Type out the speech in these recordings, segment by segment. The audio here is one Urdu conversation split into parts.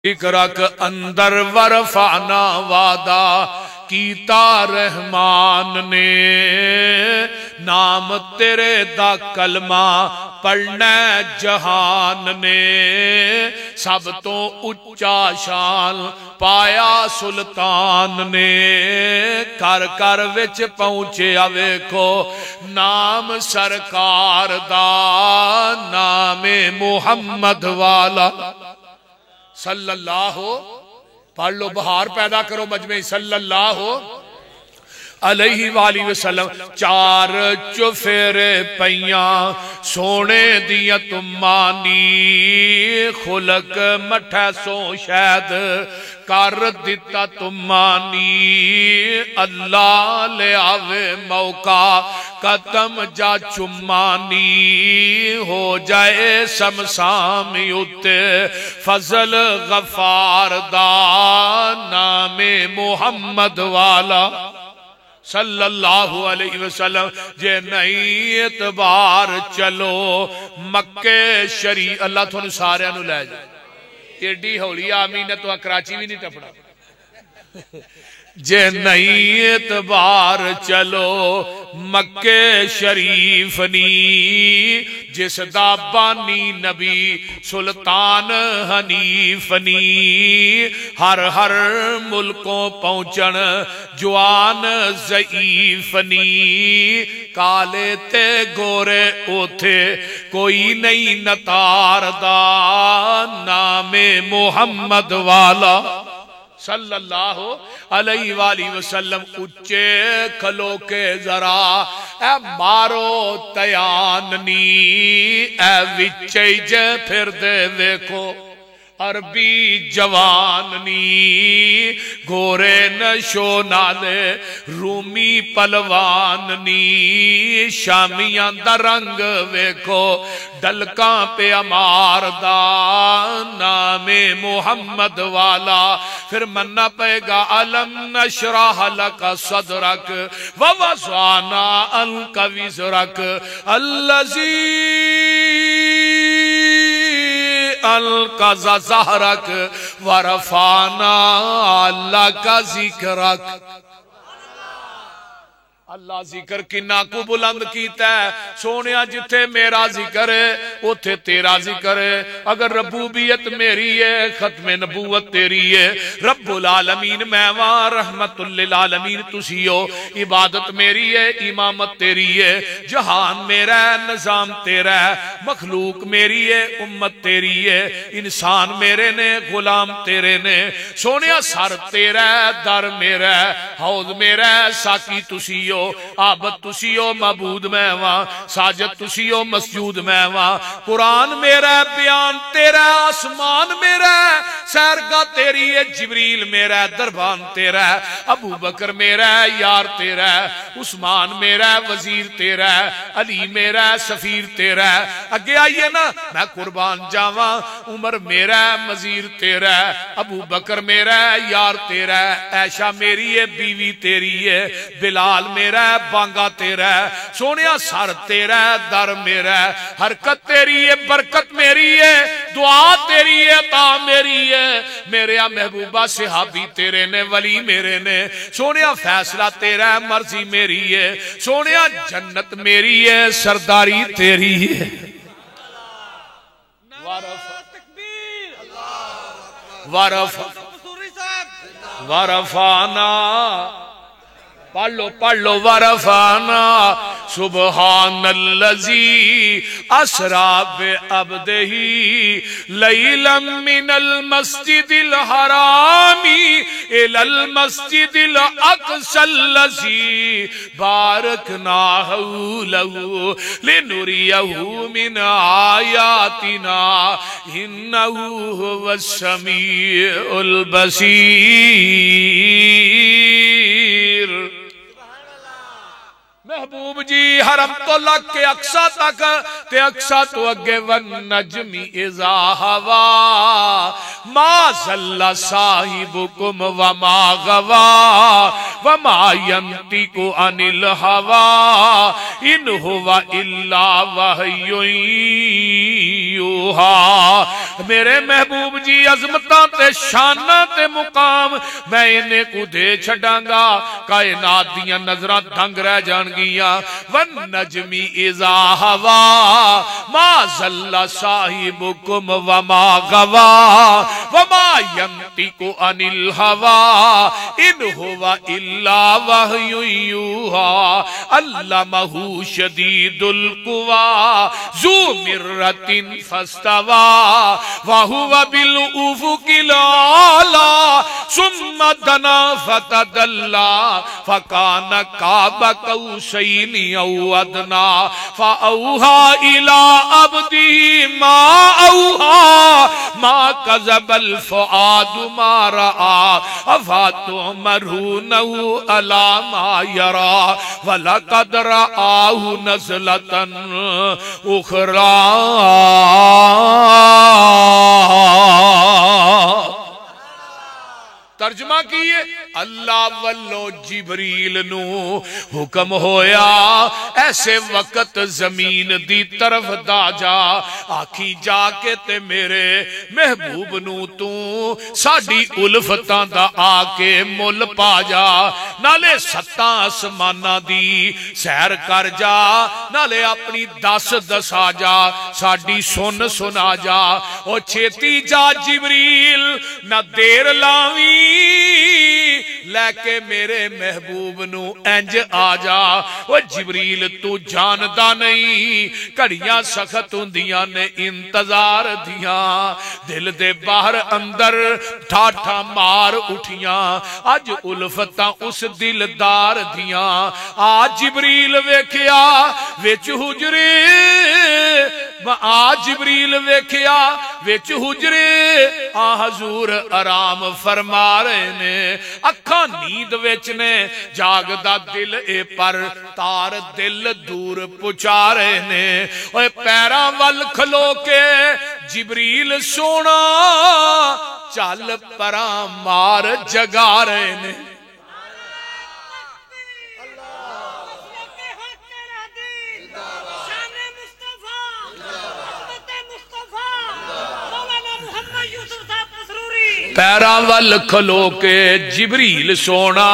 ذکرک اندر ورفعنا وعدہ کیتا رحمان نے نام تیرے دا کلمہ پڑھنے جہان نے سب تو اچا شان پایا سلطان نے کر کر وچ پہنچے ویکھو نام سرکار دا نام محمد والا صلی اللہ پڑھ لو بہار پیدا کرو مجمع صلی اللہ علیہ وآلہ وسلم چار چفیرے پیاں سونے دیا تمانی خلق مٹھے سو شاید کر دیتا تمانی اللہ لے آوے موقع قدم جا چمانی ہو جائے سمسامی اتے فضل غفار دا نام محمد والا صلی اللہ علیہ وسلم جے نہیں اعتبار چلو مکہ شریف اللہ تھوڑے سارے انہوں لے جائے ایڈی ہولی آمین تو کراچی بھی نہیں ٹپڑا جے نہیں اعتبار چلو مکہ شریف نی جس دا بانی نبی سلطان حنیف نی ہر ہر ملکوں پہنچن جوان ضعیف نی کالے تے گورے اوتھے کوئی نہیں نتار دا نام محمد والا صلی اللہ علیہ وآلہ وسلم اچھے کھلو کے ذرا اے مارو تیاننی اے وچے جے پھر دے دیکھو عربی جواننی گورے نشو نالے رومی پلواننی شامیاں دا رنگ ویکھو ڈلکاں پہ امار دا نام محمد والا پھر مننا پے گا علم نشرح لک صدرک ووضعنا عنک وزرک اللذی القض ظہرک ورفانا لک ذکرک اللہ ذکر کنا کو بلند کیتا ہے سونیا جتھے میرا ذکر ہے اتھے تیرا ذکر ہے اگر ربوبیت میری ہے ختم نبوت تیری ہے رب العالمین میوان رحمت للعالمین تسی ہو عبادت میری ہے امامت تیری ہے جہان میرا ہے نظام تیرا ہے مخلوق میری ہے امت تیری ہے انسان میرے نے غلام تیرے نے سونیا سر تیرا ہے در میرا ہے حوض میرا ہے ساکی تسی ہو عابد تسی ہو معبود میں وہاں ساجد تسی ہو مسجود میں وہاں قرآن میرا ہے بیان تیرا ہے آسمان میرا ہے سیرگاہ تیری ہے جبریل میرا ہے دربان تیرا ہے ابو بکر میرا ہے یار تیرا ہے عثمان میرا ہے وزیر تیرا ہے علی میرا ہے سفیر تیرا ہے اگے آئیے نا میں قربان جاواں عمر میرا ہے مزیر تیرا ہے ابو بکر میرا ہے یار تیرا ہے عائشہ میری ہے بیوی تیری ہے بلال میرا ہے بانگا تیرا ہے سونیا سر تیرا ہے در میرا ہے حرکت تیری ہے برکت میری ہے دعا تیری ہے عطا میری ہے میرے محبوبہ صحابی تیرے نے ولی میرے نے سونیا فیصلہ تیرا ہے مرضی میری ہے سونیا جنت میری ہے سرداری تیری ہے ورفانا پڑھ لو ورفانا سبحان اللذی اسرا بعبدہ لیلا من المسجد الحرامی الى المسجد الاقصى الذی بارکنا حولہ لنریہ من آیاتنا انہ هو السمیع البصیر محبوب جی حرم تو تو لگ کے اقصا تک تے اقصا تو اگے والنجم اذا ہوا ما ضل صاحبکم وما غوا وما ينطق عن الهوى ان هو الا وحی یوحی۔ میرے محبوب جی عظمتاں تے شاناں تے مقام میں انہیں کو دے چھڑاں گا، کائنات دیاں نظراں دھنگ رہ جان گیاں۔ والنجم اذا ہوا ما ضل صاحبکم وما غوا وما ينطق عن الهوى ان هو الا وحی یوحی علمہ شدید القوی ذو مرۃ فاستوى وهو بالافق الاعلى ثم دنا فتدلى فكان قاب قوسين او ادنى فاوحى الى عبده ما اوحى ما كذب الفؤاد ما راى افتؤمرونه على ما يرى ولقد رآه نزلة اخرى۔ ترجمہ کیے اللہ واللو جبریل نو حکم ہویا ایسے وقت زمین دی طرف دا جا آکھی جا کے تے میرے محبوب نو تو ساڑی الفتاں دا آکے مل پا جا، نالے ستاں آسمانہ دی سیر کر جا، نالے اپنی دس دسا جا، ساڑی سن سنا جا، او چھیتی جا جبریل نہ دیر لاویں لے کے میرے محبوب نو انج آ جا۔ وہ جبریل تو جاندا نہیں کڑیاں سخت ہوندیاں نے انتظار دیاں، دل دے باہر اندر ٹھاٹھا مار اٹھیاں، اج الفتاں اس دلدار دیاں۔ آج جبریل ویکھیا وچ حجرے، آج جبریل ویکھیا وچ حجرے آ حضور آرام فرما رہے نے، اکھاں نیند وچ نے جاگدا دل اے پر تار دل دور پچا رہے نے۔ اوے پیراں ول کھلو کے جبریل سونا چل پراں مار جگا رہے نے۔ پیراں ول کھلو کے جبریل سونا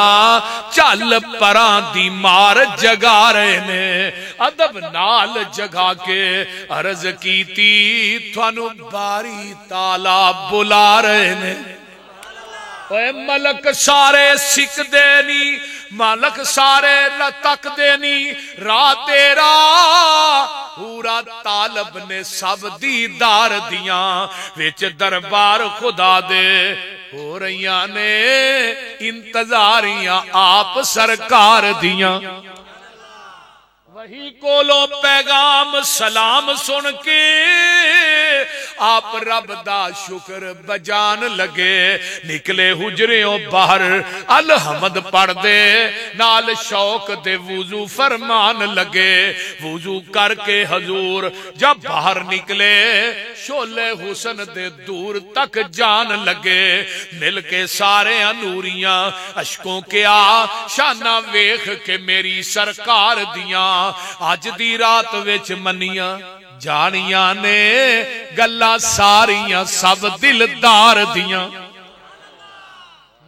چل پراں دی مار جگا رہے نے، ادب نال جگا کے عرض کیتی تھانو باری تالا بلا رہے نے۔ اے ملک سارے سکھ دینی، ملک سارے لتک دینی، راہ تیرا پورا طالب نے سب دیدار دیاں، وچ دربار خدا دے ہو رہیاں نے انتظاریاں آپ سرکار دیاں۔ وہی کولو پیغام سلام سن کے آپ رب دا شکر بجان لگے، نکلے حجریوں باہر الحمد پڑھ دے، نال شوق دے وضو فرمان لگے۔ وضو کر کے حضور جب باہر نکلے شولے حسن دے دور تک جان لگے، مل کے سارے انوریاں اشکوں کے آ شانہ ویخ کے میری سرکار دیاں، آج دی رات وچ منیاں جانیاں نے گلا ساریاں سب دلدار دیاں۔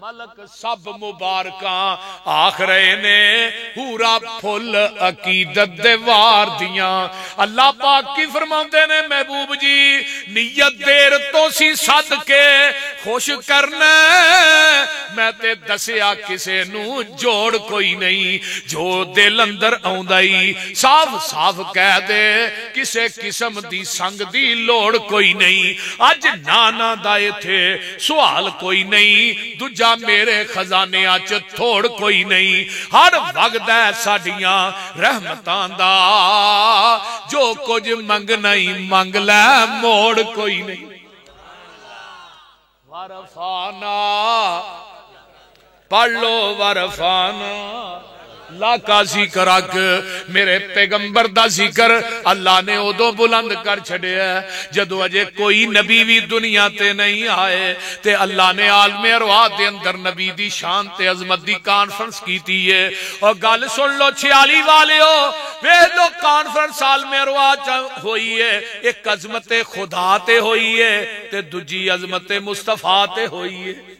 ملک سب مبارکاں آخرے نے پورا پھل عقیدت دے وار دیاں۔ اللہ پاک کی فرماندے نے محبوب جی نیت دیر تو سی صد کے خوش کرنا، میں تے دسیا کسے نو جوڑ کوئی نہیں، جو دل اندر آؤندائی صاف صاف کہہ دے کسے قسم دی سنگ دی لوڑ کوئی نہیں۔ اج نانا دائے تھے سوال کوئی نہیں، دجا میرے خزانے آج تھوڑ کوئی نہیں، ہر وقت ہے ساڑیاں رحمتان دا، جو کچھ منگ نہیں منگ لے موڑ کوئی نہیں۔ ورفانا پڑھ لو ورفانا اللہ کا ذکر اک میرے پیغمبر دا ذکر اللہ نے ادو بلند کر چھڑیا جدو اجے کوئی نبی بھی دنیا تے نہیں آئے تے اللہ نے عالم ارواح دے اندر نبی دی شان تے عظمت دی کانفرنس کیتی ہے اور گل سن لو 46 والیو ویکھ لو کانفرنس عالم ارواح ہوئی ہے ایک عظمت خدا تے ہوئی ہے تے دوجی عظمت مصطفیٰ تے ہوئی ہے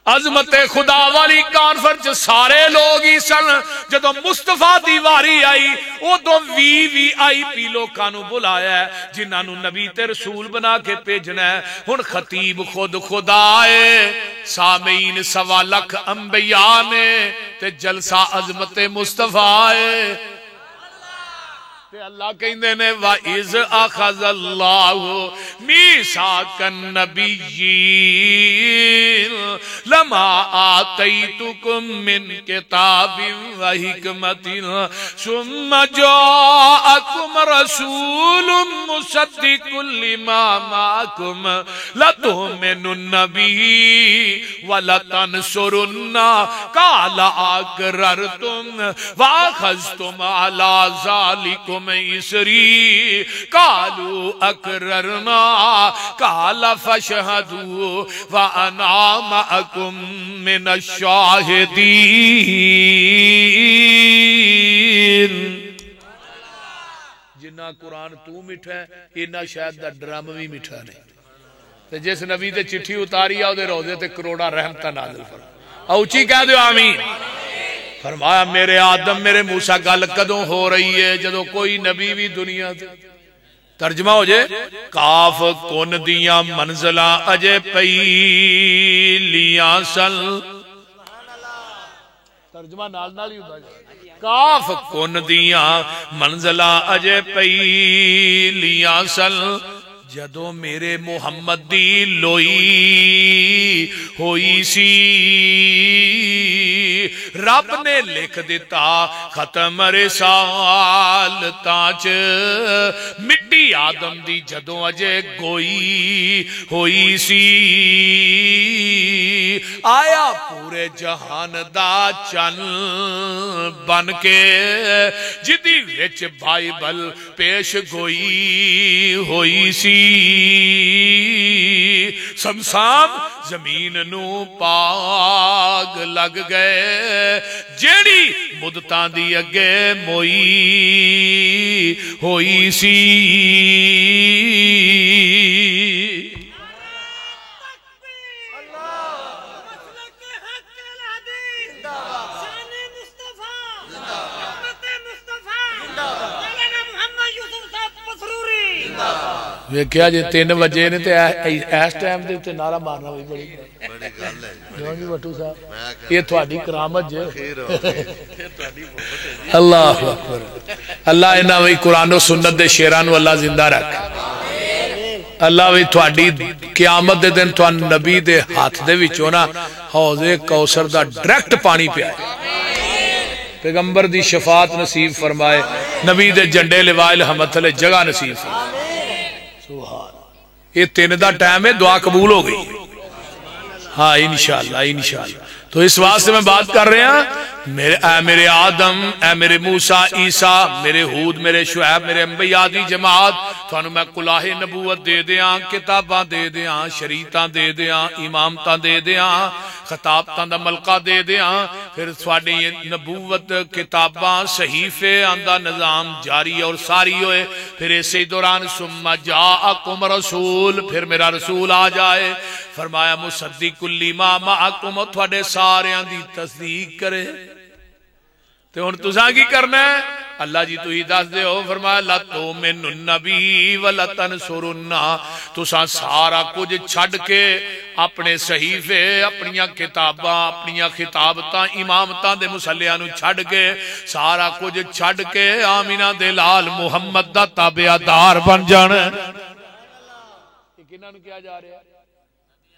عظمت خدا والی کانفرنس سارے لوگ ہی سن جدو مصطفیٰ دی واری آئی ادو وی آئی پی لوکاں نو بلایا ہے جنہاں نو نبی تے رسول بنا کے بھیجنا ہے ہن خطیب خود خدا ہے سامعین 1.25 لاکھ انبیاء نے تے جلسہ عظمت مصطفیٰ ہے تے اللہ کہندے نے وَإِذْ أَخَذَ اللَّهُ مِيثَاقَ النَّبِيِّينَ لَمَا آتَيْتُكُم مِّن كِتَابٍ وَحِكْمَةٍ ثُمَّ جَاءَكُمْ رَسُولٌ مُصَدِّقٌ لِّمَا مَعَكُمْ لَتُؤْمِنُنَّ بِهِ وَلَتَنصُرُنَّهُ قَالَ أَقْرَرْتُمْ وَأَخَذْتُمْ عَلَى ذَلِكُمْ اسری قالوا اقررنا قال فاشهدوا وانا معكم من الشاهدين جنہ قرآن تو میٹھا ہے اینا شاید دا ڈرام بھی میٹھا نہیں تے جس نبی تے چٹھی اتاری آؤ دے روزے تے کروڑا رحمتہ نازل فرما اوچی کہہ دیو آمین فرمایا میرے آدم میرے موسیٰ گل کدوں ہو رہی ہے جدو کوئی نبی بھی دنیا تھے ترجمہ ہو جائے کاف کن دیاں منزلہ اجے پیلیاں سل ترجمہ نال ہی ہوتا ہے کاف کن دیاں منزلہ اجے پیلیاں سل جدو میرے محمد دی لوئی ہوئی سی رب نے لکھ دیتا ختم رسالتاں چ مٹی آدم دی جدو اجے گوئی ہوئی سی آیا پورے جہان دا چن بن کے جدی وچ بائبل پیش گوئی ہوئی سی سمسام زمین نو پاگ لگ گئے جیڑی مدتاں دی اگے موئی ہوئی سی کیا جی 3 بجے نے اس ٹائم دے تے نعرہ مارنا بھی بڑی گل ہے بٹو صاحب یہ تہاڈی کرامت جے اللہ اکبر اللہ انہاں وی قرآن و سنت دے شیراں نو اللہ زندہ رکھ اللہ وی تہاڈی قیامت دے دن تہاڈ نبی دے ہاتھ دے وچوں نا حوض کوثر دا ڈائریکٹ پانی پیا پیغمبر دی شفاعت نصیب فرمائے نبی دے جھنڈے لوائے الحمد تھلے جگہ نصیب فرمائے یہ 3 دا ٹائم ہے دعا قبول ہو گئی ہاں انشاءاللہ انشاءاللہ تو اس واسطے میں بات کر رہے ہیں اے میرے آدم اے میرے موسیٰ عیسیٰ میرے ہود میرے شعیب میرے انبیاء دی جماعت تھانو میں کلاہ نبوت دے دیاں کتاباں دے دیاں شریعتاں دے دیاں امامتاں دے دیاں خطابتاں دا ملکہ دے دیاں پھر تھوڑی نبوت کتاباں صحیفے آندہ نظام جاری اور ساری ہوئے پھر اسی دوران ثم جاءکم رسول پھر میرا رسول آ جائے فرمایا مصدق لما معکم تھوڑے سارے دی تصدیق کرے تو ہن تساں کی کرنا ہے اللہ جی تو ہی دس دے ہو فرمایا لَتُؤْمِنُنَّ بِهِ وَلَتَنْصُرُنَّهُ تساں سارا کچھ چھڈ کے اپنے صحیفے اپنیاں کتاباں اپنیاں خطابتاں امامتاں دے مصلیاں نو چھڈ کے سارا کچھ چھڈ کے آمینہ دے لال محمد دا تابعدار بن جانا ہے کنہاں نو کیا جا رہا ہے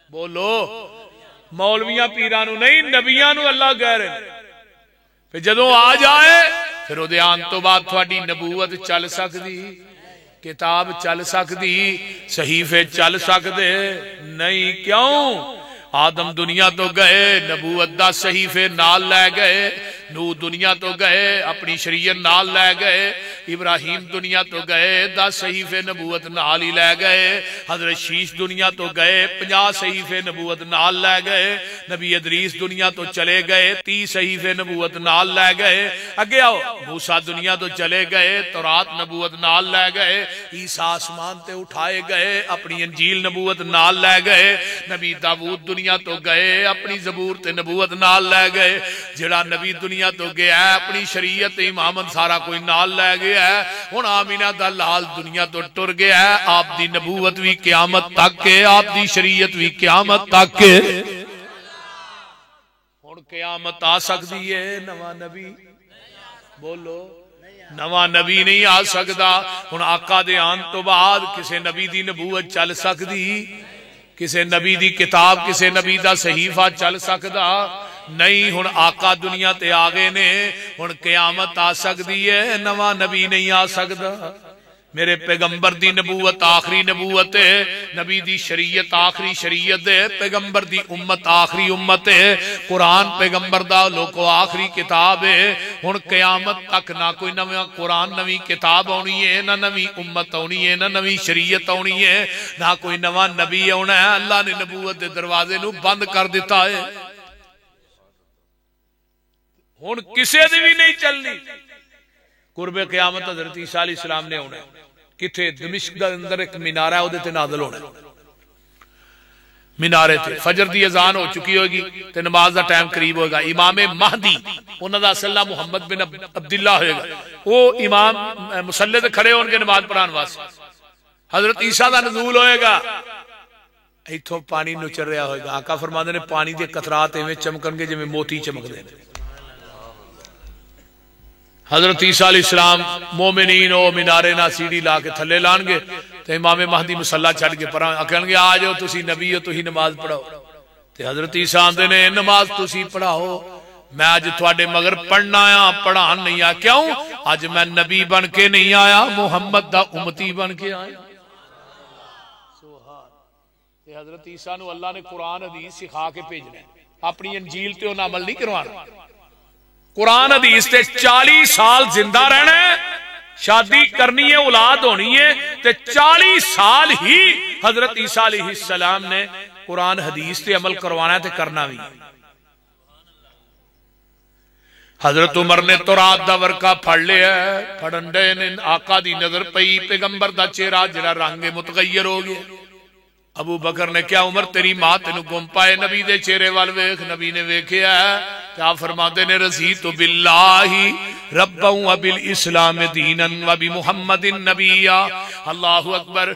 بولو مولویاں پیرانو نہیں نبیانو اللہ کہہ رہے پھر جدوں آ جائے پھر وہ دیان تو بعد تھوڑی نبوت چل سکتی کتاب چل سکتی صحیفے چل سکتے نہیں کیوں آدم دنیا تو گئے نبوت دا صحیفے نال لے گئے، نوح دنیا تو گئے اپنی شریعت نال لے گئے، ابراہیم دنیا تو گئے 10 صحیفے نبوت نال ہی لے گئے، حضرت شیش دنیا تو گئے 50 صحیفے نبوت نال لے گئے، نبی ادریس دنیا تو چلے گئے 30 صحیفے نبوت نال لے گئے، اگے آؤ موسیٰ دنیا تو چلے گئے تورات نبوت نال لے گئے، عیسیٰ آسمان تے اٹھائے گئے اپنی انجیل نبوت نال لے گئے، نبی داؤد دنیا تو گئے اپنی زبور تے نبوت نال لے گئے، جڑا نبی دنیا تو گیا ہے اپنی شریعت امامت سارا کوئی نال لے گیا ہے، ہن آمینہ دا لال دنیا تو ٹر گیا ہے، آپ دی نبوت بھی قیامت تک ہے، آپ دی شریعت بھی قیامت تک ہے، ہن قیامت آ سکتی ہے نواں نبی بولو نواں نبی نہیں آ سکتا، ہن آقا دے آن تو بعد کسے نبی دی نبوت چل سکتی، کسے نبی دی کتاب کسے نبی دا صحیفہ چل سکتا نہیں، ہن آقا دنیا تے آگے نے، ہن قیامت آ سکتی ہے نواں نبی نہیں آ سکتا، میرے پیغمبر دی نبوت آخری نبوت ہے، نبی دی شریعت آخری شریعت ہے، پیغمبر دی امت آخری امت ہے، قرآن پیغمبر دا لوکو آخری کتاب ہے، ہن قیامت تک نہ کوئی نواں قرآن نوی کتاب ہونی ہے، نہ نوی امت ہونی ہے، نہ نوی شریعت ہونی ہے، نہ کوئی نواں نبی ہونا ہے، اللہ نے نبوت دے دروازے نو بند کر دیتا ہے، ہن کسے دی بھی نہیں چلنی، قرب قیامت حضرت عیسیٰ علیہ السلام نے ہونا ہے، کتھے دمشق دا اندر ایک مینارہ ہے وہ نازل ہونا ہے، مینارے تھے، فجر دی اذان ہو چکی ہوگی تے نماز دا ٹائم قریب ہوگا، امام مہدی انہاں دا اصل نام محمد بن عبداللہ ہوئے گا، وہ امام مصلی تے کھڑے ہون کے نماز پڑھان واسطے، حضرت عیسیٰ دا نزول ہوئے گا، ایتھوں پانی نچر رہا ہوئے گا، آقا فرماندے نے پانی دے قطرات ایویں چمکن گے جویں موتی چمک دے، حضرت عیسیٰ علیہ السلام مومنین او مینارے نہ سیڑھی لا کے تھلے لان گے تو امام مہدی مسلح چھڑ کے پران کہن گے آ جاؤ تسی نبی ہو تسی نماز پڑھاؤ، تے حضرت عیسیٰ آندے نے نماز تسی پڑھاؤ، میں آج تواڈے مگر پڑھنا آیا پڑھان نہیں آیا، کیوں آج میں نبی بن کے نہیں آیا محمد دا امتی بن کے آیا، سبحان، تے حضرت عیسیٰ نو اللہ نے قرآن حدیث سکھا کے بھیجنا ہے، اپنی انجیل تے انہاں عمل نہیں کروانا، قرآن حدیث تے 40 سال زندہ رہنا ہے، شادی کرنی ہے اولاد ہونی ہے تے 40 سال ہی حضرت عیسیٰ علیہ السلام نے قرآن حدیث تے عمل کروانا ہے تے کرنا بھی، حضرت عمر نے تورات دا ورقہ پڑھ لیا ہے، پڑھن دے نے آقا دی نظر پئی پیغمبر دا چہرہ جڑا رنگ متغیر ہو گیا، ابو بکر نے کیا عمر تیری ماں تینو گم پائے نبی دے چہرے وال ویکھ، نبی نے ویکھیا ہے، کیا فرماتے نے رضیت باللہ ربا وبالاسلام دینا وبمحمد نبیا، اللہ اکبر،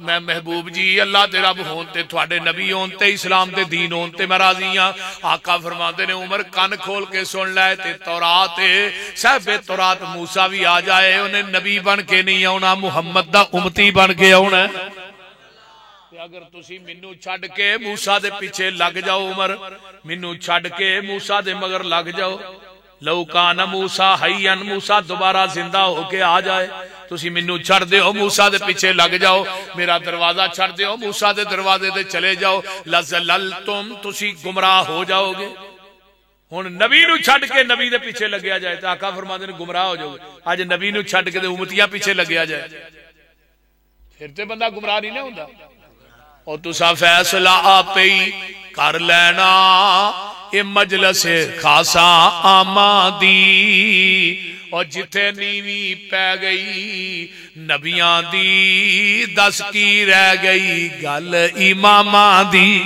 میں محبوب جی اللہ تے رب ہون تے تواڈے نبی ہون تے اسلام تے دین ہون تے میں راضی ہاں، آقا فرماتے نے عمر کان کھول کے سن لے تے تورات صاحب تورات موسیٰ بھی آ جائے انہیں نبی بن کے نہیں آنا محمد دا امتی بن کے آنا ہے، اگر تسی منو چھڑ کے موسیٰ دے پیچھے لگ جاؤ عمر، منو چھڑ کے موسیٰ دے مگر لگ جاؤ، لو کان موسیٰ حیّن موسیٰ دوبارہ زندہ ہو کے آ جائے، تسی منو چھڑ دے ہو موسیٰ دے پیچھے لگ جاؤ، میرا دروازہ چھڑ دے ہو موسیٰ دے دروازے دے چلے جاؤ، لزللتم تسی گمراہ ہو جاؤ گے، ہن نبی نو چھڑ کے نبی دے پیچھے لگیا جائے تو آقا فرماتے ہیں گمراہ ہو جاؤ گے، آج نبی نو چھڑ کے امتیاں پیچھے لگیا جائے پھر تے بندہ گمراہ نہیں ہوندا، اور تسا فیصلہ آپ ہی کر لینا اے مجلس خاصا آمادی، اور جتھے نیوی پہ گئی نبیاں دی دس کی رہ گئی گل اماماں دی،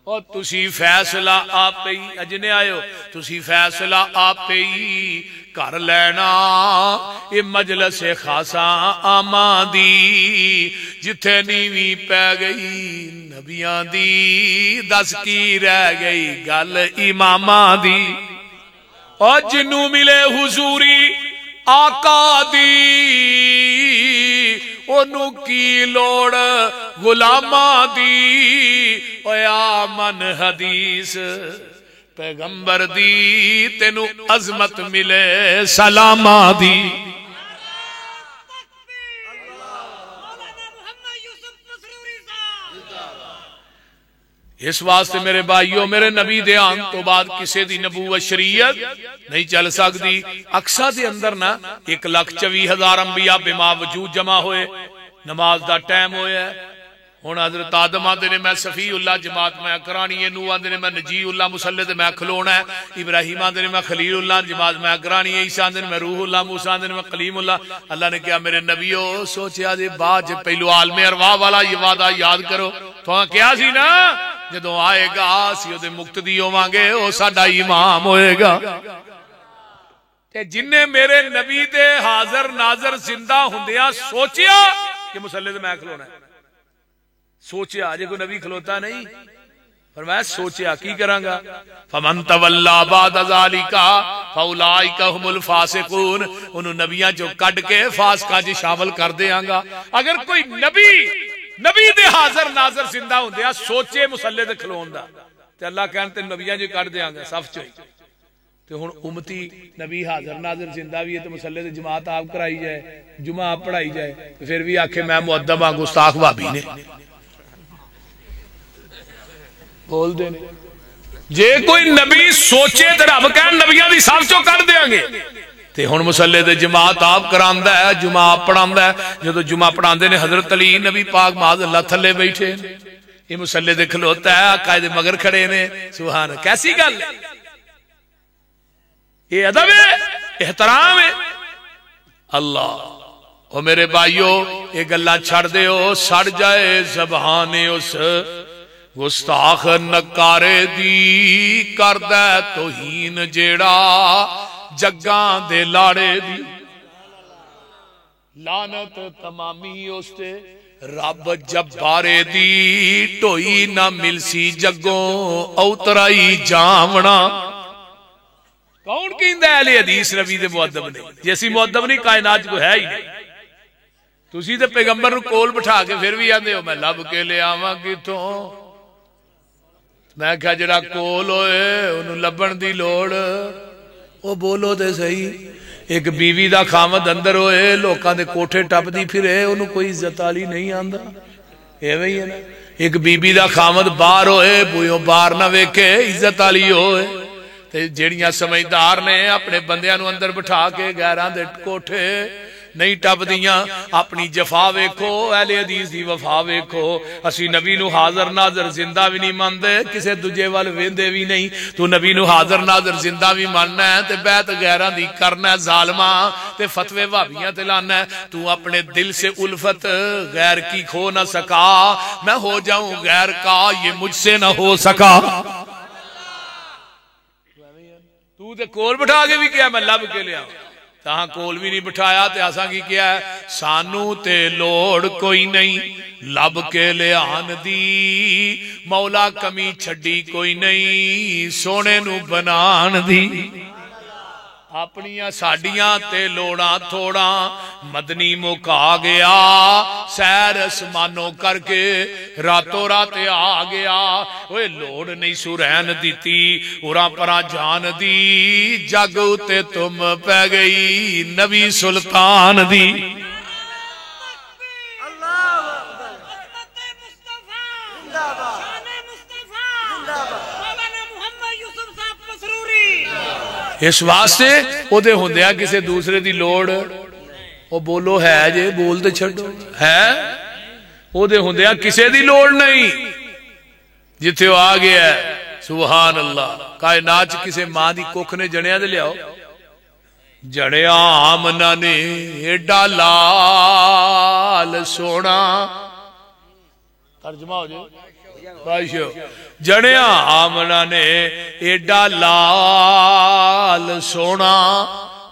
اور تسی فیصلہ آپ ہی اجنے آئے ہو تسی فیصلہ آپ ہی کر لینا اے مجلس خاصا آمادی، جتھے نیوی پہ گئی نبیاں دی دس کی رہ گئی گل اماماں دی، اور جنوں ملے حضوری آقا دی انہوں کی لوڑ غلاماں دی، اویا من حدیث پیغمبر دی تینو عظمت ملے سلاماں دی، اس واسطے میرے بھائیو میرے نبی دے آن تو بعد کسے دی نبوت شریعت نہیں چل سکتی. اقصا دے اندر نا 1,24,000 انبیاء بما وجود جمع ہوئے. نماز دا ٹائم ہویا ہے. ہن حضرت آدم آندے نے میں صفی اللہ جماعت میں کرانی ہے. نوح آندے نے میں نجی اللہ مصلی تے میں کھلونا ہے. ابراہیم آندے نے میں خلیل اللہ جماعت میں کرانی ہے. عیسیٰ آندے نے میں روح اللہ. موسیٰ آندے نے میں کلیم اللہ. اللہ نے کہا میرے نبیو سوچیا جی بعد پہلو عالم ارواح والا یہ وعدہ یاد کرو. تو کیا سی نا جدو آئے گا اسی دے مقتدی ہوواں گے او ساڈا امام ہوئے گا. تے جن نے میرے نبی دے حاضر ناظر زندہ ہوندیاں سوچیا کہ مصلی تے میں کھلونا ہے. سوچیا جے کوئی نبی کھلوتا نہیں فرمایا سوچیا کی کراں گا. فمن تولا بعد ذالک فاولئک هم الفاسقون. انہوں نبیاں جو کڈ کے فاسقاں وچ شامل کر دیاں گا. اگر کوئی نبی دے حاضر ناظر زندہ ہوندیا سوچے مصلی تے کھلون دا تے اللہ کہندے نبیاں جو کڈ دیاں گا صف چوئی. تے ہن امتی نبی حاضر ناظر زندہ بھی ہے تے مصلی تے جماعت آپ کرائی جائے جمعہ آپ پڑھائی جائے تے پھر بھی آکھے میں مؤدب ہاں گستاخ بھابی نے بول دے. جے کوئی نبی سوچے تے رب کہن نبیاں دی صف چوں کڈ دیاں گے تے ہن مصلی تے جماعت آپ کراندا ہے جمعہ آپ پڑھاندا ہے. جدوں جمعہ پڑھاندے نے حضرت علی نبی پاک معاذ اللہ تھلے بیٹھے یہ مصلی تے کھلوتا ہے قائد مگر کھڑے نے. سبحان کیسی گل ہے یہ ادب ہے احترام ہے. اللہ او میرے بھائیو یہ گلاں چھڑ دیو سڑ جائے زبان اس گستاخ نکارے دی کردہ توہین جیڑا جگاں دے لاڑے دی. لعنت تمامی اس تے رب جبارے دی ٹوئی نہ ملسی جگوں اوترائی جامنا. کون کہندا ہے اہل حدیث نبی دے مؤدب نے جیسی مؤدب نہیں کائنات کو ہے ہی نہیں. تسی تے پیغمبر نو کول بٹھا کے پھر بھی آندے ہو میں لب کے لے آواں کتھوں. میں کہا جڑا کول ہوئے انہوں لبن دی لوڑ او بولو تے صحیح. ایک بیوی دا خامد اندر ہوئے لوکاں دے کوٹھے ٹپ دی پھرے انہوں کوئی عزت والی نہیں آندا. ایویں ہی ہے نا. ایک بیوی دا خامد باہر ہوئے بوئیوں باہر نہ ویکھے عزت والی ہوئے. تے جڑیاں سمجھدار نے اپنے بندیاں نو اندر بٹھا کے غیراں دے کوٹھے نہیں ٹپ دیاں. اپنی جفا ویکھو اہل حدیث دی وفا ویکھو. اسی نبی نو حاضر ناظر زندہ بھی نہیں ماندے کسے دوجے وال ویندے بھی نہیں. تو نبی نو حاضر ناظر زندہ بھی ماننا ہے تے بیعت غیراں دی کرنا ہے ظالماں تے فتوی وہابیاں تے لانا ہے. تو اپنے دل سے الفت غیر کی کھو نہ سکا. میں ہو جاؤں غیر کا یہ مجھ سے نہ ہو سکا. تو تے کول بٹھا کے بھی کیا میں لب کے لیا تہاں کول بھی نہیں بٹھایا تے آساں کی کیا ہے سانو تے لوڑ کوئی نہیں لب کے لے آن دی. مولا کمی چھڈی کوئی نہیں سونے نو بنان دی. اپنیاں ساڈیاں تے لوڑاں تھوڑا مدنی مکا گیا سیر اسمانوں کر کے راتوں رات آ گیا. اوے لوڑ نہیں سرین دیتی اُراں پراں جان دی جگ تے تم پہ گئی نبی سلطان دی. اس واسطے او دے ہوندیا کسے دوسرے دی لوڑ او بولو ہے جے بول دے چھڑو ہے او دے ہوندیا کسے دی لوڑ نہیں جتھے وہ آ گیا ہے. سبحان اللہ. کائنات کسے ماں دی کوکھ نے جڑیاں دے لیاؤ جڑیاں آمنہ نے ایڈا لال سونا ترجمہ ہو جائے بائیشو جڑیاں آمنہ نے ایڈا لال سونا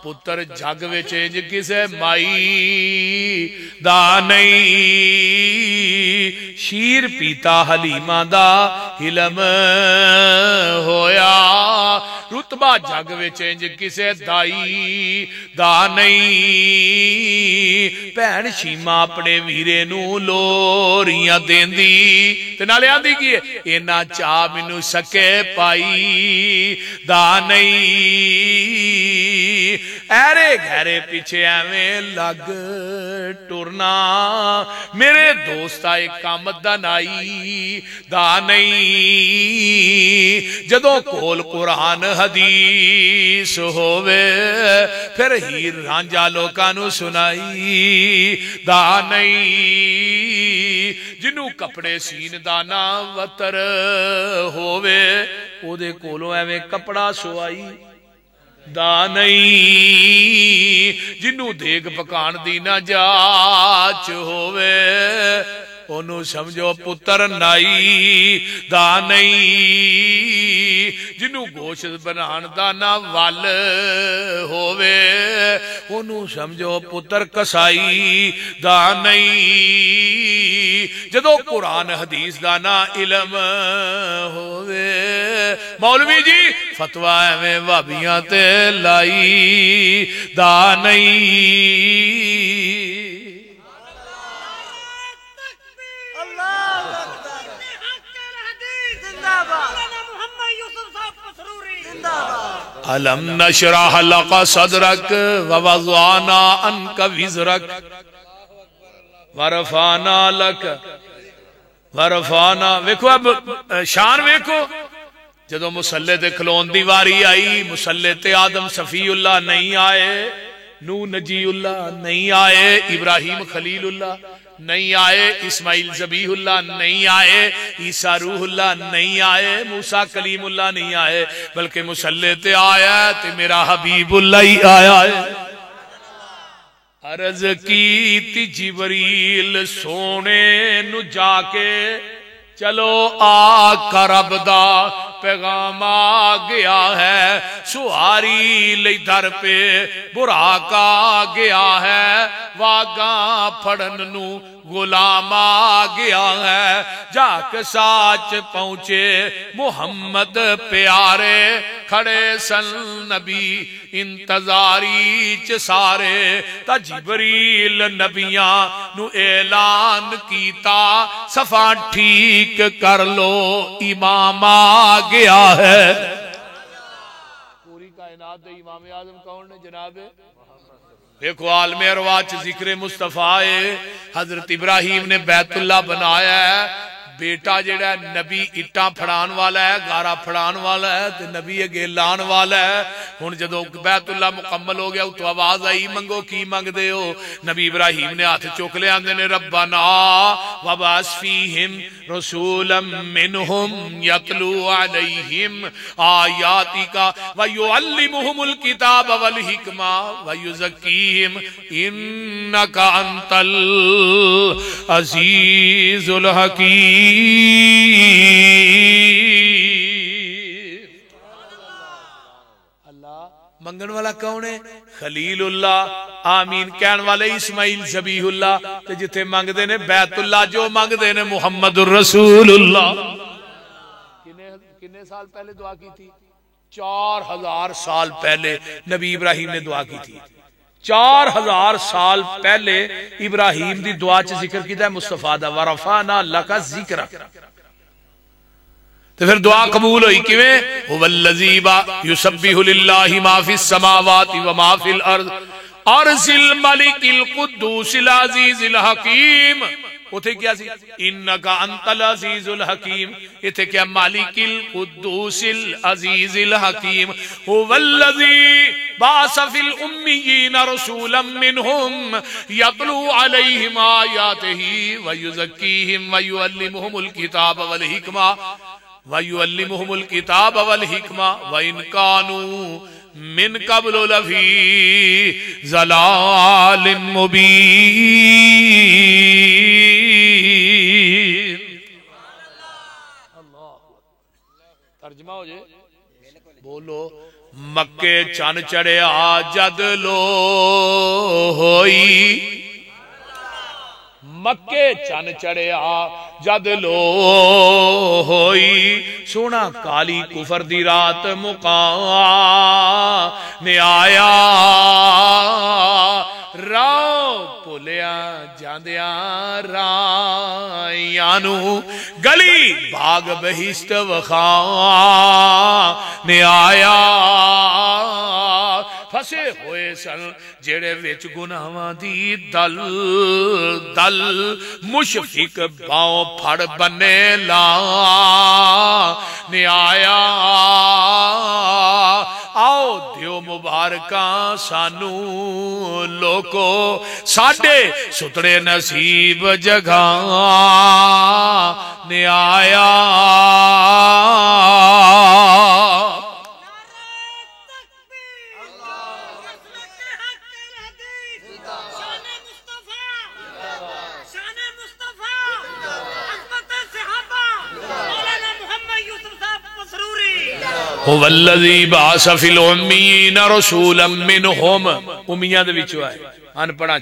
پتر جگ وچ انج کسے مائی دا نہیں. شیر پیتا حلیمہ دا علم ہویا رتبہ جگ وچ انج کسے دائی دا نہیں. بہن شیما اپنے ویرے نو لوریاں دیندی تے نالے آندی کی اینا چاہ مینوں سکے پائی دا نہیں. ایرے گھرے پیچھے ایویں لگ ٹرنا میرے دوستا ایک کام دا نائی دا نہیں جدوں کول قرآن حدیث ہووے پھر ہیر رانجا لوکانو سنائی دا نہیں جنوں کپڑے سین دانا وطر ہووے او دے کولوں ایویں کپڑا سوائی دا نہیں جنوں دیگ پکان دی نہ جاچ ہووے انہوں سمجھو پتر نائی دا نہیں جنہوں گوشت بنان دا نہ وال ہووے انہوں سمجھو پتر کسائی دا نہیں جدو قرآن حدیث دا نہ علم ہووے مولوی جی فتوہ میں وابیاں تے لائی دا نہیں علم نشرح لك صدرك ووضعنا عنك وزرك ورفعنا لك ورفعنا ویکھو اب شان ویکھو جدو مسلح تے کھلون دی واری آئی مسلح تے آدم صفی اللہ نہیں آئے نو نجی اللہ نہیں آئے ابراہیم خلیل اللہ نہیں آئے اسماعیل ذبیح اللہ نہیں آئے عیسیٰ روح اللہ نہیں آئے موسیٰ کلیم اللہ نہیں آئے بلکہ مسلح تے آیا تے میرا حبیب اللہ ہی آیا ہے عرض کی تی جبریل سونے نو جا کے چلو آقا رب دا پیغام آ گیا ہے سواری لئی در پہ براق آ گیا ہے واگاں پھڑن نو غلام آ گیا ہے جا کے ساچ پہنچے محمد پیارے کھڑے سن نبی انتظاری چ سارے تا جبریل نبیاں نو اعلان کیتا صفا ٹھیک کر لو امام آ گیا ہے پوری کائنات دے امام اعظم کون نے جناب دیکھو عالم ارواح ذکر مصطفیٰ حضرت ابراہیم نے بیت اللہ بنایا ہے بیٹا جڑا نبی اٹاں پھڑان والا ہے گارا پھڑان والا ہے تے نبی اگے لان والا ہے ہن جدوں بیت اللہ مکمل ہو گیا تو آواز آئی منگو کی منگ دے ہو نبی ابراہیم نے ہاتھ چوک لے آندے نے ربنا وبعث فیہم رسولا منہم یتلو علیہم آیاتک ویعلمہم الکتاب والحکمہ ویزکیہم انک انت العزیز الحکیم اللہ منگن والا کون ہے خلیل اللہ آمین کہن والے اسماعیل ذبیح اللہ تے جتھے منگ دے نے بیت اللہ جو منگ دے نے محمد الرسول اللہ کنے سال پہلے دعا کی تھی 4000 سال پہلے نبی ابراہیم نے دعا کی تھی 4000 سال پہلے ابراہیم دی دعا چ ذکر کیتا ہے مصطفیٰ دا ورفعنا لک ذکرک تو پھر دعا قبول ہوئی کیویں هو الذی یسبح للہ ما فی السماوات وما فی الارض ارسل الملک القدوس العزیز الحکیم اتھے کیا سی انکا انت العزیز الحکیم اتھے کیا مالک القدوس العزیز الحکیم هو الذی بعث فی الامیین رسولا منہم یتلو علیہم آیاتہ ویزکیہم ویعلمہم الکتاب والحکمہ وَيُعَلِّمُهُمُ الْكِتَابَ وَالْحِكْمَةَ وَإِنْ كَانُوا مِنْ قَبْلُ لَفِي ضَلَالٍ مُبِينٍ ترجمہ ہو جائے بولو مکے چان چڑھیا جد لو ہوئی مکے چن چڑھیا جد لو ہوئی سونا کالی کفر دی رات مقام نے آیا راہ پلیا جاندیاں رائیانو گلی باغ بہشت وخان نے آیا پھسے ہوئے سن جڑے وچ گناہاں دی دل دل مشفق باؤں پھڑ بنے لا نے آیا آؤ دیو مبارکاں سانو لوکو ساڈے ستڑے نصیب جگہ نے آیا هو الذی بعث فی الامیین رسولا منہم امیہ دے وچوں آئے ان پڑھا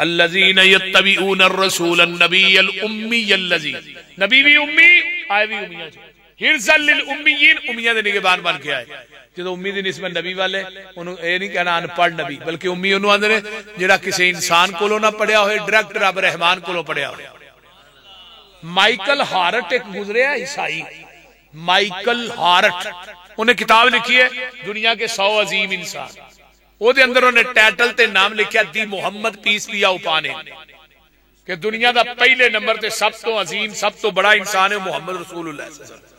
الذین یتبعون الرسول النبی الامی الذی نبی بھی امی آئے بھی امیہ حرزا للامیین امیہ دے نگہبان بن کے آئے جدو امی دی نسبت نبی والے انہوں اے نہیں کہنا ان پڑھ نبی بلکہ امی انہوں آندھے جڑا کسی انسان کو نہ پڑھیا ہوئے ڈائریکٹ رب رحمان کو پڑھیا ہوئے مائیکل ہارٹ ایک گزرے ہے عیسائی مائیکل ہارٹ انہیں کتاب لکھی ہے دنیا کے 100 عظیم انسان وہ دے اندر انہیں ٹائٹل تے نام لکھیا دی محمد پیس بی اپان ہم کہ دنیا دا پہلے نمبر تے سب تو عظیم سب تو بڑا انسان ہے محمد رسول اللہ صلی اللہ علیہ وسلم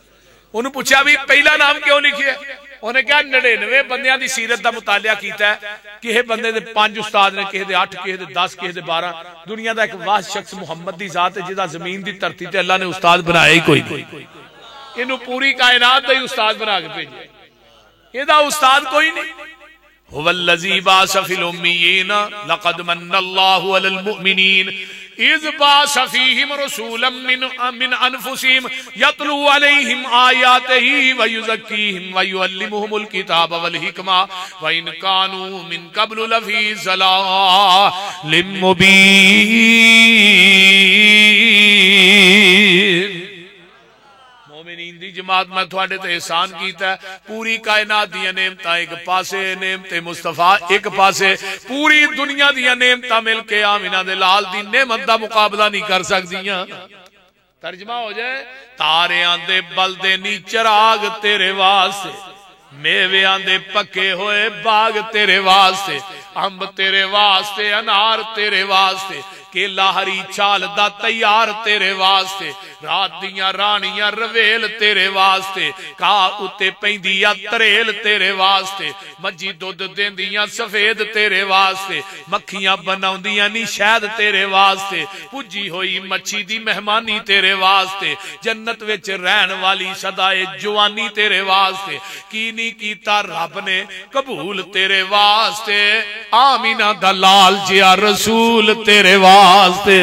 انہوں پوچھا بھی پہلا نام کیوں لکھی ہے انہیں کہا 99 بندیاں دی سیرت دا مطالعہ کیتا ہے کہے بندے دے 5 استاد نے کہے دے 8 کہے دے 10 کہے دے 12 دنیا دا ایک واحد شخص محمد دی ذات ہے جدا زمین دی دھرتی تے اللہ نے استاد بنایا ہی کوئی نہیں انہوں پوری کائنات دا ہی استاد بنا کے بھیجے یہ دا استاد کوئی نہیں هو الذی بعث فی الامیین لقد من اللہ علی المؤمنین اذ بعث فیہم رسولا من انفسہم یتلو علیہم آیاتہ ویزکیہم ویعلمہم الکتاب والحکمہ وان کانوا من قبل لفی ضلال مبین مومنین دی جماعت میں تھوڑے تے احسان کیتا ہے پوری کائنات دیا نعمتاں ایک پاسے نعمت مصطفیٰ ایک پاسے پوری دنیا دیا نعمتاں مل کے آمینہ دے لال دی نعمت دا مقابلہ نہیں کر سکتیاں ترجمہ ہو جائے تارے آندے بلدے نی چراغ تیرے واسطے میوے آندے پکے ہوئے باغ تیرے واسطے امب تیرے واسطے انار تیرے واسطے کیلا ہری چھال دا تیار تیرے واسطے رات دیاں رانیاں رویل تیرے واسطے کہا اتے پیندیا تریل تیرے واسطے مجھی دودھ دیندیاں سفید تیرے واسطے مکھیاں بناؤندیاں نی شہد تیرے واسطے پجی ہوئی مچھی دی مہمانی تیرے واسطے جنت وچ رہن والی صدائے جوانی تیرے واسطے کی نہیں کیتا رب نے قبول تیرے واسطے آمینہ دا لال جیا رسول تیرے واسطے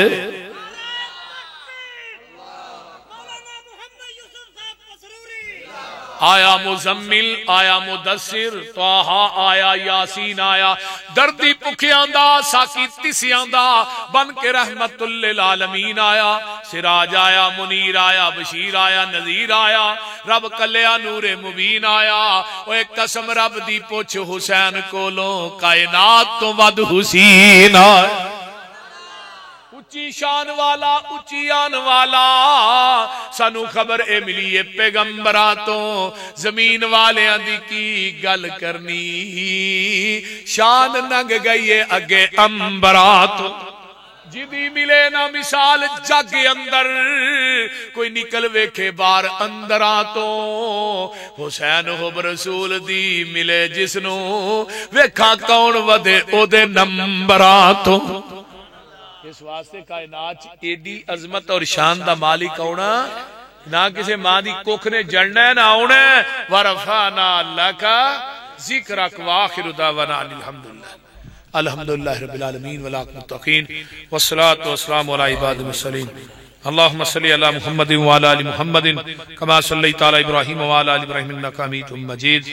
آیا مزمل آیا مدثر طاہا آیا یاسین آیا دردی پکھیاں دا ساکی تسیاں دا بن کے رحمت للعالمین آیا سراج آیا منیر آیا بشیر آیا نذیر آیا رب کلیا نور مبین آیا او ایک قسم رب دی پوچھ حسین کولوں کائنات تو ود حسین آیا اچھی شان والا اچھی آن والا سانو خبر اے ملی ہے پیغمبراتوں زمین والے آندھی کی گل کرنی شان ننگ گئی ہے اگے امبراتوں جدی ملے نا مثال جگ اندر کوئی نکل ویکھے بار اندر آتوں حسین حب رسول دی ملے جسنو ویکھا کون ودے او دے نمبر آتوں اس واسطے کائنات ایڈی عظمت اور شان دا مالک ہونا نہ کسی ماں دی کوکھ نے جڑنا ہے نہ ہونا ہے ورفعنا لکا ذکرک واخر دعوانا الحمدللہ الحمدللہ رب العالمین والعاقبۃ للمتقین والصلاة والسلام علی عباد المرسلین اللہم صلی علی محمد وعلی آل محمد کما صلیت علی ابراہیم وعلی آل ابراہیم انک حمید مجید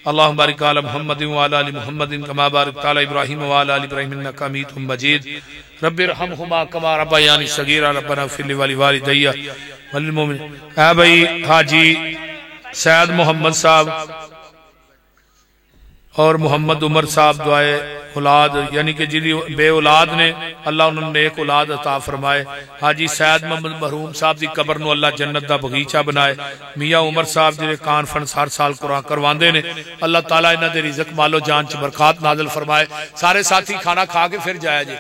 اللہم بارک علی محمد وعلی آل محمد کما بارکت علی ابراہیم وعلی آل ابراہیم انک حمید مجید رب ارحمہما کما ربیانی صغیرا ربنا اغفر لی ولوالدی وللمؤمنین اے بھائی حاجی سید محمد صاحب اور محمد عمر صاحب دعائے اولاد یعنی کہ جنہی بے اولاد نے اللہ انہوں نے ایک اولاد عطا فرمائے. حاجی سید محمد مرحوم صاحب دی قبر نو اللہ جنت دا بغیچہ بنائے. میاں عمر صاحب جنہیں کانفرنس ہر سال قرآن کرواندے نے اللہ تعالیٰ انہاں دے رزق مال و جان چ برکات نازل فرمائے. سارے ساتھی کھانا کھا کے پھر جایا جی.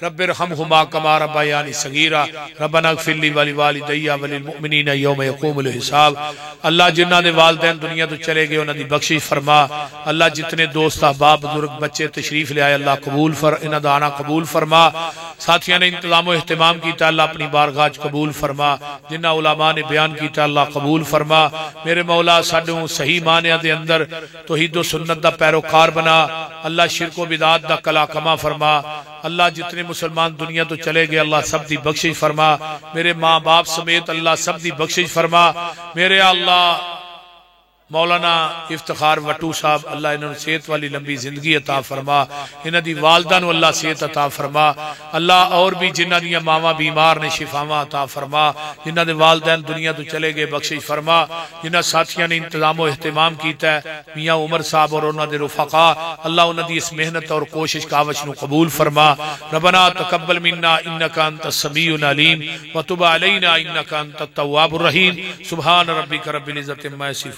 رب ارحمہما کما ربیانی صغیرا ربنا اغفر لی ولوالدی وللمؤمنین یوم یقوم الحساب. اللہ جنہاں دے والدین دنیا تو چلے گئے انہاں دی بخشش فرما. اللہ جتنے دوست احباب بزرگ بچے تشریف لے آئے اللہ قبول انہاں دا آنا قبول فرما. ساتھیاں نے انتظام و اہتمام کیتا اللہ اپنی بارگاہ قبول فرما. جنہاں علماء نے بیان کیتا اللہ قبول فرما. میرے مولا ساڈوں صحیح معنی دے اندر توحید و سنت دا پیروکار بنا. اللہ شرک و بدعات دا کلا کما فرما. اللہ جتنے مسلمان دنیا تو چلے گئے اللہ سب دی بخشش فرما. میرے ماں باپ سمیت اللہ سب دی بخشش فرما. میرے اللہ مولانا افتخار وٹو صاحب اللہ انہوں نے صحت والی لمبی زندگی عطا فرما. انہوں دی والدہ نو اللہ صحت عطا فرما. اللہ اور بھی جنہ دیا ماما بیمار نے شفاواں عطا فرما. جنہ دے والدین دنیا تو چلے گئے بخشش فرما. جنہ ساتھیاں نے انتظام و اہتمام کیتا ہے میاں عمر صاحب اور انہوں دے رفقا اللہ انہوں دی اس محنت اور کوشش کاوش نو قبول فرما. ربنا تقبل منا انکا انت السمیع العلیم وتب علینا انکا انت التواب الرحیم. سبحان ربک رب العزت عما یصفون.